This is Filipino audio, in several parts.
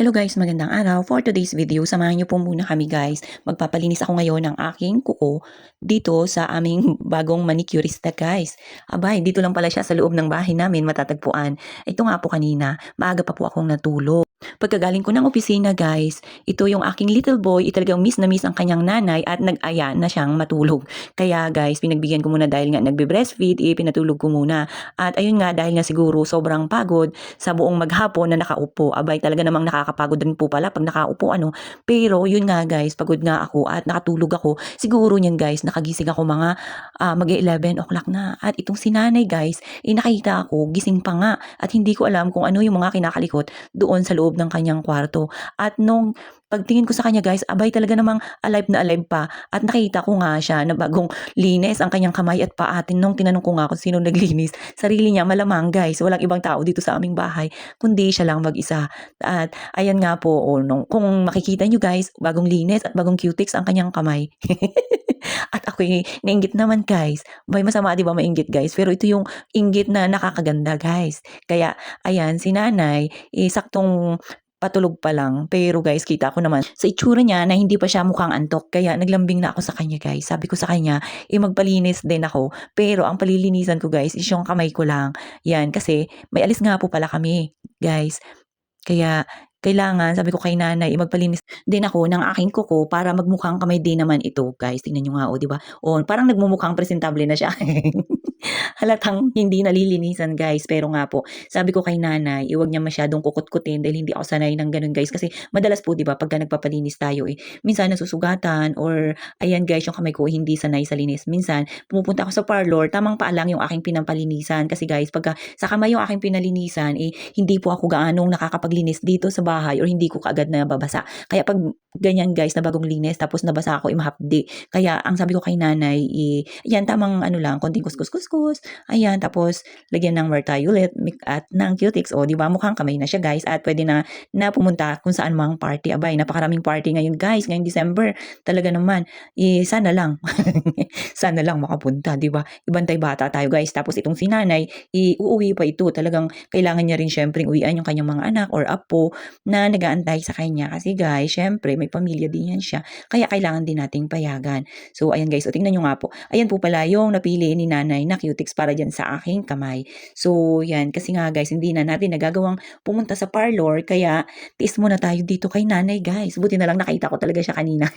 Hello guys, magandang araw. For today's video, samahan niyo po muna kami guys. Magpapalinis ako ngayon ng aking kuko dito sa aming bagong manicurista guys. Abay, dito lang pala siya sa loob ng bahay namin matatagpuan. Ito nga po kanina, maaga pa po akong natulog. Pagkagaling ko ng opisina guys, ito yung aking little boy, talagang miss na miss ang kanyang nanay at nag-aya na siyang matulog. Kaya guys, pinagbigyan ko muna dahil nga nagbe-breastfeed, pinatulog ko muna. At ayun nga, dahil nga siguro sobrang pagod sa buong maghapon na nakaupo. Abay, talaga namang nakakapagod rin po pala pag nakaupo ano. Pero yun nga guys, pagod nga ako at nakatulog ako. Siguro niyan guys, nakagising ako mga mag-11 o'clock na. At itong sinanay guys, nakita ako, gising pa nga. At hindi ko alam kung ano yung mga kinakalikot doon sa loob ng kanyang kwarto. At nung pagtingin ko sa kanya guys, abay talaga namang alive na alive pa. At nakita ko nga siya na bagong linis ang kanyang kamay at paa. Nung tinanong ko nga kung sino naglinis, sarili niya malamang guys, walang ibang tao dito sa aming bahay, kundi siya lang mag-isa. At ayan nga po, kung makikita nyo guys, bagong linis at bagong cutics ang kanyang kamay. At ako'y nainggit naman guys. May masama di ba mainggit guys? Pero ito yung inggit na nakakaganda guys. Kaya ayan, si nanay, saktong patulog pa lang. Pero guys, kita ko naman sa itsura niya na hindi pa siya mukhang antok. Kaya naglambing na ako sa kanya guys. Sabi ko sa kanya, magpalinis din ako. Pero ang palilinisan ko guys is yung kamay ko lang. Yan, kasi may alis nga po pala kami guys. Kaya kailangan, sabi ko kay nanay, magpalinis din ako ng aking kuko para magmukhang kamay din naman ito. Guys, tingnan nyo nga, di ba? Parang nagmumukhang presentable na siya. Halatang hindi nalilinisan guys. Pero nga po, sabi ko kay nanay, iwag niya masyadong kukut-kutin dahil hindi ako sanay ng ganun guys. Kasi madalas po, di ba, pagka nagpapalinis tayo minsan nasusugatan or ayan guys, yung kamay ko hindi sanay sa linis. Minsan, pumupunta ako sa parlor, tamang paa lang yung aking pinampalinisan. Kasi guys, pagka sa kamay yung aking pinalinisan, hindi po ako gaanong nakakapaglinis dito sa bahay or hindi ko kaagad na babasa. Kaya pag ganyan guys, na bagong linis, tapos nabasa ako, mahapdi. Kaya ang sabi ko kay nanay, yan, tamang ano lang, konting kuskus-kuskus. Ayan, tapos lagyan ng Mertiolet at ng cutics. O, di ba, mukhang kamay na siya guys. At pwede na pumunta kung saan mang party. Abay, napakaraming party ngayon guys, ngayong December. Talaga naman, sana lang. Sana lang makapunta, di ba? Ibantay bata tayo guys. Tapos itong sinanay, uuwi pa ito. Talagang kailangan niya rin syempre uwian yung kanyang mga anak or apo na nag-aantay sa kanya. Kasi guys, syempre may pamilya din yan siya. Kaya kailangan din nating payagan. So, ayan guys. O, tingnan nyo nga po. Ayan po pala yung napili ni nanay na cutics para dyan sa aking kamay. So, yan. Kasi nga guys, hindi na natin nagagawang pumunta sa parlor. Kaya, tiis muna tayo dito kay nanay guys. Buti na lang nakita ko talaga siya kanina.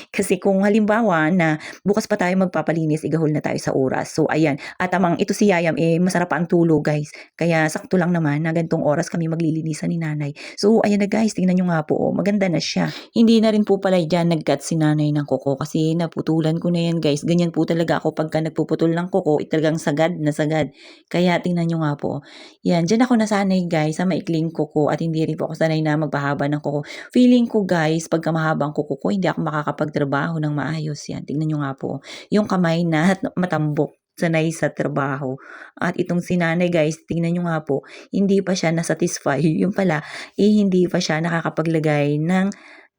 Kasi kung halimbawa na bukas pa tayo magpapalinis, igahol na tayo sa oras. So, ayan. At amang ito si Yayam, masarap pa ang tulog guys. Kaya, sakto lang naman na gantong oras kami maglilinisan ni nanay. So, ayan na guys. Tingnan nyo nga po. Maganda na siya. Hindi na rin po pala dyan nag-cut si nanay ng kuko kasi naputulan ko na yan guys. Ganyan po talaga ako pagka nagpuputol ng kuko, talagang sagad na sagad. Kaya tingnan nyo nga po. Yan, dyan ako nasanay guys sa maikling kuko at hindi rin po ako sanay na magbahaba ng kuko. Feeling ko guys, pagka mahabang kuko ko, hindi ako makakapagtrabaho ng maayos. Yan, tingnan nyo nga po. Yung kamay na matambok, sanay sa trabaho. At itong sinanay guys, tingnan nyo nga po, hindi pa siya nasatisfy. Yung pala, hindi pa siya nakakapaglagay ng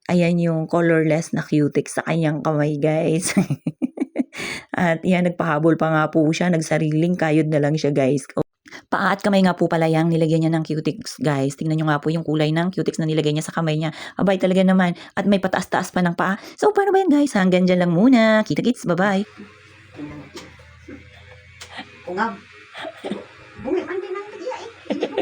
ayan yung colorless na cutics sa kanyang kamay guys. At yan, nagpahabol pa nga po siya, nagsariling kayod na lang siya guys. Paa at kamay nga po pala yung nilagyan niya ng cutics guys. Tingnan nyo nga po yung kulay ng cutics na nilagay niya sa kamay niya. Abay talaga naman. At may pataas-taas pa ng paa. So paano ba yan guys? Hanggang dyan lang muna. Kita-kits. Bye-bye. Ungab. Bumi, mandi nang tigiya eh. Hindi mo